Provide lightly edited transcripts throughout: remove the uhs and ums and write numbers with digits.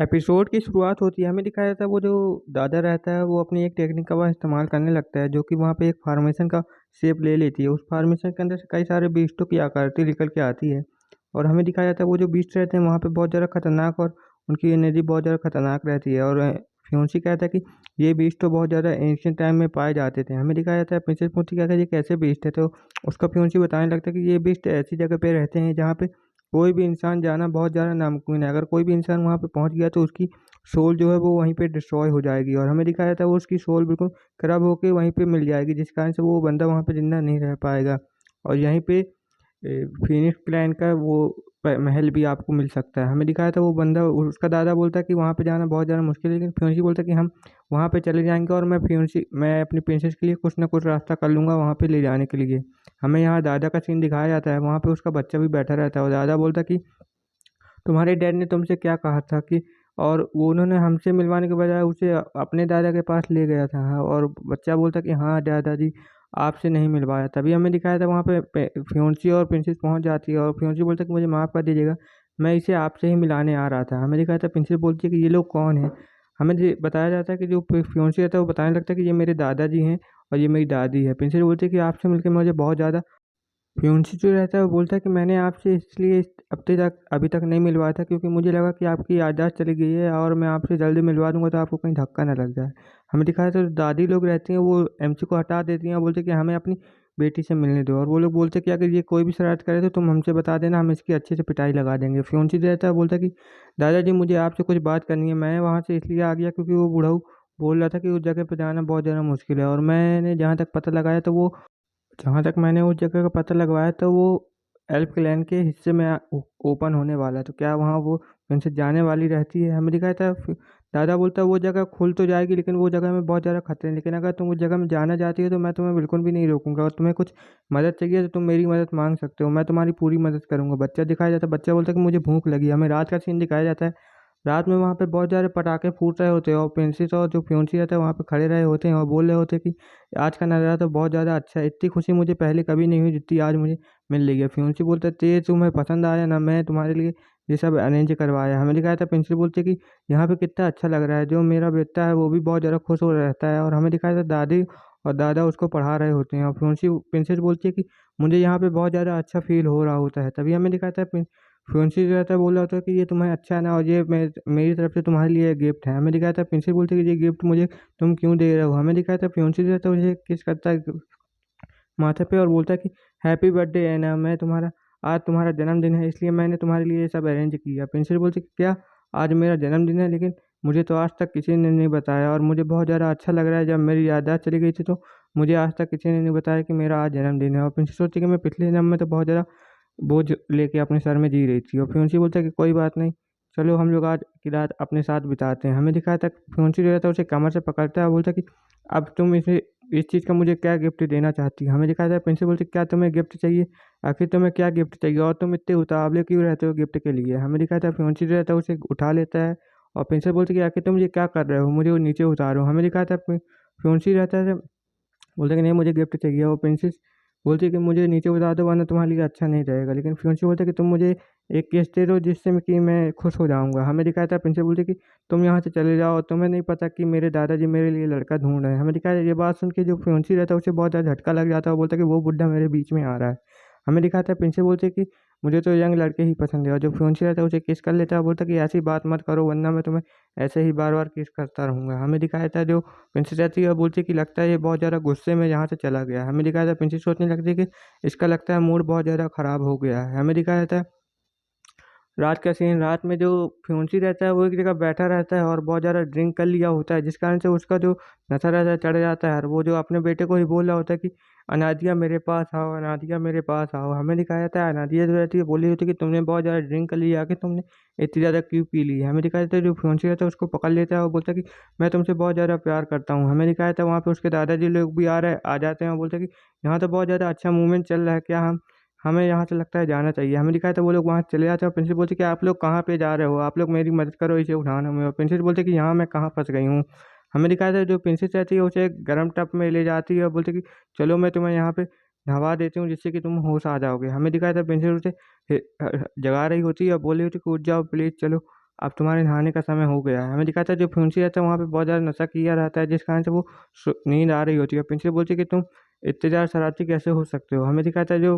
Episode की शुरुआत होती है, हमें दिखाया जाता है वो जो दादा रहता है वो अपनी एक टेक्निक का वह इस्तेमाल करने लगता है जो कि वहाँ पे एक फार्मेशन का शेप ले लेती है। उस फार्मेशन के अंदर से कई सारे बीस्टों की आकृति निकल के आती है और हमें दिखाया जाता है वो जो बीस्ट रहते हैं वहाँ पे बहुत ज़्यादा खतरनाक और उनकी एनर्जी बहुत ज़्यादा खतरनाक रहती है। और फ्योंसी कहता है कि ये बीस्ट तो बहुत ज़्यादा एंशियंट टाइम में पाए जाते थे। हमें दिखाया जाता है प्रिंसेस पूछती है कि ये कैसे बीस्ट है, तो उसका फ्योंसी बताने लगता है कि ये बीस्ट ऐसी जगह पे रहते हैं जहाँ पे कोई भी इंसान जाना बहुत ज़्यादा नामुमकिन है। अगर कोई भी इंसान वहाँ पे पहुँच गया तो उसकी सोल जो है वो वहीं पे डिस्ट्रॉय हो जाएगी और हमें दिखाया जाता है वो उसकी सोल बिल्कुल खराब होके वहीं पे मिल जाएगी, जिस कारण से वो बंदा वहाँ पे ज़िंदा नहीं रह पाएगा। और यहीं पे फिनिक्स प्लान का वो महल भी आपको मिल सकता है। हमें दिखाया था वो बंदा, उसका दादा बोलता है कि वहाँ पे जाना बहुत ज़्यादा मुश्किल है, लेकिन फ्योंसी बोलता है कि हम वहाँ पे चले जाएंगे और मैं अपनी प्रिंसेस के लिए कुछ ना कुछ रास्ता कर लूँगा वहाँ पे ले जाने के लिए। हमें यहाँ दादा का सीन दिखाया जाता है, वहाँ पे उसका बच्चा भी बैठा रहता है और दादा बोलता है कि तुम्हारे डैड ने तुमसे क्या कहा था कि, और वो उन्होंने हमसे मिलवाने के बजाय उसे अपने दादा के पास ले गया था। और बच्चा बोलता कि हाँ दादाजी, आपसे नहीं मिलवाया। तभी हमें दिखाया था वहाँ पे फ्योंसी और प्रिंसेस पहुँच जाती है और फ्योंसी बोलता है कि मुझे माफ़ कर दीजिएगा, मैं इसे आपसे ही मिलाने आ रहा था। हमें दिखाया था प्रिंसेस बोलती है कि ये लोग कौन हैं। हमें बताया जाता है कि जो फ्योंसी रहता है वो बताने लगता है कि ये मेरे दादाजी हैं और ये मेरी दादी है। प्रिंसेस बोलती है कि आपसे मिलकर मुझे बहुत ज़्यादा, फ्यूंसी जो रहता है वो बोलता है कि मैंने आपसे इसलिए अभी तक नहीं मिलवाया था क्योंकि मुझे लगा कि आपकी याददाश्त चली गई है और मैं आपसे जल्दी मिलवा दूंगा तो आपको कहीं धक्का ना लग जाए। हमें दिखाया था दादी लोग रहती हैं वो एमसी को हटा देती हैं और बोलते हैं कि हमें अपनी बेटी से मिलने दो। और वो लोग बोलते हैं कि अगर ये कोई भी शरारत करे तो तुम हमसे बता देना, हम इसकी अच्छे से पिटाई लगा देंगे। फ्यूंसी जो रहता है बोलता है कि दादाजी मुझे आपसे कुछ बात करनी है, मैं वहाँ से इसलिए आ गया क्योंकि वो बुढ़ऊ बोल रहा था कि उस जगह पर जाना बहुत ज़्यादा मुश्किल है। और मैंने जहाँ तक पता लगाया तो वो, जहाँ तक मैंने उस जगह का पता लगवाया तो वो एल्फ क्लैन के हिस्से में ओपन होने वाला है, तो क्या वहाँ वो प्रिंसेस जाने वाली रहती है। हमें दिखाया था दादा बोलता है वो जगह खुल तो जाएगी लेकिन वो जगह में बहुत ज़्यादा खतरे हैं, लेकिन अगर तुम उस जगह में जाना चाहती हो तो मैं तुम्हें बिल्कुल भी नहीं रोकूंगा और तुम्हें कुछ मदद चाहिए तो तुम मेरी मदद मांग सकते हो, मैं तुम्हारी पूरी मदद करूंगा। बच्चा दिखाया जाता है, बच्चा बोलता है कि मुझे भूख लगी है। हमें रात का सीन दिखाया जाता है, रात में वहाँ पे बहुत सारे पटाखे फूट रहे होते हैं और प्रिंसेस और जो फ्योंसी रहता है वहाँ पे खड़े रहे होते हैं और बोल रहे होते हैं कि आज का नज़ारा तो बहुत ज़्यादा अच्छा है, इतनी खुशी मुझे पहले कभी नहीं हुई जितनी आज मुझे मिल रही है। फ्योंसी बोलता है ते तुम्हें पसंद आया ना, मैं तुम्हारे लिए ये सब अरेंज करवाया। हमें दिखाया था प्रिंसिपल बोलते कि यहाँ पे कितना अच्छा लग रहा है, जो मेरा बेटा है वो भी बहुत ज़्यादा खुश हो रहता है। और हमें दिखाया था दादी और दादा उसको पढ़ा रहे होते हैं और फ्योंसी प्रिंसेस बोलती है कि मुझे यहाँ पे बहुत ज़्यादा अच्छा फील हो रहा होता है। तभी हमें दिखाया था फ्योंसी जो रहता है बोल रहा होता है कि ये तुम्हें अच्छा है ना, और ये मेरी तरफ से तुम्हारे लिए गिफ्ट है। हमें दिखाया था प्रिंसिपल बोलते हैं कि ये गिफ्ट मुझे तुम क्यों दे रहे हो। हमें दिखाया था फ्योंसी जो रहता है उसे किस करता है माथे पे और बोलता है कि हैप्पी बर्थडे एना, मैं तुम्हारा, आज तुम्हारा जन्मदिन है इसलिए मैंने तुम्हारे लिए ये सब अरेंज किया। प्रिंसिपल बोलती है कि क्या आज मेरा जन्मदिन है, लेकिन मुझे तो आज तक किसी ने नहीं बताया और मुझे बहुत ज़्यादा अच्छा लग रहा है। जब मेरी याददाश्त चली गई थी तो मुझे आज तक किसी ने नहीं बताया कि मेरा आज जन्मदिन है। और प्रिंसिपल सोचती है कि मैं पिछले जन्म में तो बहुत ज़्यादा बोझ लेके अपने सर में जी रही थी। और फ्योंसी बोलता है कि कोई बात नहीं, चलो हम लोग आज की रात अपने साथ बिताते हैं। हमें दिखाया था फ्योंसी जो रहता है उसे कमर से पकड़ता है और बोलता है कि अब तुम इसे इस चीज़ का मुझे क्या गिफ्ट देना चाहती है। हमें दिखाया था प्रिंसिपल बोलते क्या तुम्हें गिफ्ट चाहिए, आखिर तुम्हें क्या गिफ्ट चाहिए और तुम इतने उतावले क्यों रहते हो गिफ्ट के लिए। हमें दिखाया था फ्योंसी जो रहता है उसे उठा लेता है और प्रिंसिपल बोलते कि आखिर तुम ये क्या कर रहे हो, मुझे वो नीचे उतारो। हमें दिखाया था फ्योंसी रहता है बोलता है कि नहीं मुझे गिफ्ट चाहिए। और प्रिंसेस बोलती है कि मुझे नीचे उतार दो वरना तुम्हारे लिए अच्छा नहीं रहेगा, लेकिन फ्योंसी बोलता है कि तुम मुझे एक किस दे दो जिससे कि मैं खुश हो जाऊंगा। हमें दिखाया था प्रिंसेस बोलती है कि तुम यहाँ से चले जाओ, तुम्हें नहीं पता कि मेरे दादाजी मेरे लिए लड़का ढूंढ रहे हैं। हमें दिखाया ये बात सुन के जो फ्योंसी रहता है उसे बहुत ज़्यादा झटका लग जाता है और बोलता है कि वो बुढ़ा मेरे बीच में आ रहा है। हमें दिखाता है प्रिंसेस बोलती है कि मुझे तो यंग लड़के ही पसंद है, और जो फ्योंसी रहता है उसे किस कर लेता है, बोलता है कि ऐसी बात मत करो वरना मैं तुम्हें ऐसे ही बार बार किस करता रहूंगा। हमें दिखाया था जो प्रिंसेस रहती है और बोलती है कि लगता है ये बहुत ज़्यादा गुस्से में यहाँ से चला गया है। हमें दिखाया था प्रिंसेस सोचने लगती है कि इसका लगता है मूड बहुत ज़्यादा ख़राब हो गया है। हमें दिखाया था रात का सीन, रात में जो फ्योंसी रहता है वो एक जगह बैठा रहता है और बहुत ज़्यादा ड्रिंक कर लिया होता है, जिस कारण से उसका जो नशा रहता है चढ़ जाता है और वो जो अपने बेटे को ही बोल रहा होता है कि अनादिया मेरे पास आओ, अनादिया मेरे पास आओ। हमें दिखाया जाता है अनादिया जो रहती है बोली होती है कि तुमने बहुत ज़्यादा ड्रिंक कर लिया, कि तुमने इतनी ज़्यादा क्यों पी ली है। हमें दिखाया जाता है जो फ्योंसी रहता है उसको पकड़ लेता है और बोलता है कि मैं तुमसे बहुत ज़्यादा प्यार करता हूँ। हमें दिखाया जाता है वहाँ पे उसके दादाजी लोग भी आ जाते हैं और बोलते हैं कि यहाँ तो बहुत ज़्यादा अच्छा मूवमेंट चल रहा है, क्या हम हमें यहाँ से लगता है जाना चाहिए। हमें दिखाया था वो लोग वहाँ चले जाते हैं और प्रिंसिपल बोलते कि आप लोग कहाँ पे जा रहे हो, आप लोग मेरी मदद करो इसे उठाने में। और प्रिंसिपल बोलते कि यहाँ मैं कहाँ फंस गई हूँ। हमें दिखाया था जो प्रिंसेस रहती है उसे एक गर्म टब में ले जाती है और बोलती कि चलो मैं तुम्हें यहाँ पे नहवा देती हूँ जिससे कि तुम होश आ जाओगे। हमें दिखाया था प्रिंसेस उसे जगा रही होती है और बोल रही होती कि उठ जाओ प्लीज़, चलो अब तुम्हारे नहाने का समय हो गया है। हमें दिखाता है जो फ्यूंसी रहता है वहाँ पे बहुत ज़्यादा नशा किया रहता है, जिस कारण से वो नींद आ रही होती है। प्रिंसिपल बोलती है कि तुम इतने ज़्यादा शरारती कैसे हो सकते हो। हमें दिखाता है जो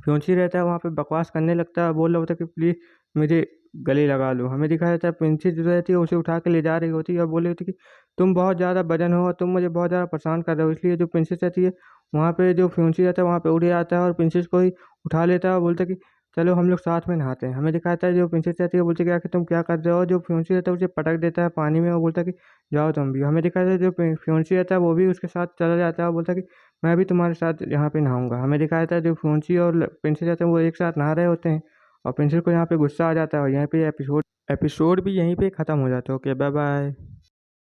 फ्योंसी रहता है वहाँ पे बकवास करने लगता है, बोल रहा होता है कि प्लीज़ मेरे गले लगा लो। हमें दिखाया जाता है प्रिंसेस जो रहती है उसे उठा के ले जा रही होती है और बोल रही होती है कि तुम बहुत ज़्यादा वजन हो और तुम मुझे बहुत ज़्यादा परेशान कर रहे हो। इसलिए जो प्रिंसेस रहती है वहाँ पे जो फ्योंसी रहता है वहाँ पे उड़ जाता है और प्रिंसेस को ही उठा लेता है और बोलता है कि चलो हम लोग साथ में नहाते हैं। हमें दिखाता है जो प्रिंसेस रहती है बोलती है कि आखिर तुम क्या कर रहे हो। जो फ्योंसी रहता है उसे पटक देता है पानी में और बोलता है कि जाओ तुम भी। हमें दिखाता है जो फ्योंसी रहता है वो भी उसके साथ चला जाता है और बोलता है कि मैं भी तुम्हारे साथ यहाँ पे नहाऊँगा। हमें दिखाया जाता है जो फ्योंसी और प्रिंसेस रहते हैं वो एक साथ नहा रहे होते हैं और प्रिंसेस को यहाँ पे गुस्सा आ जाता है और यहीं पे एपिसोड एपिसोड भी यहीं पे ख़त्म हो जाता है। Okay, bye bye.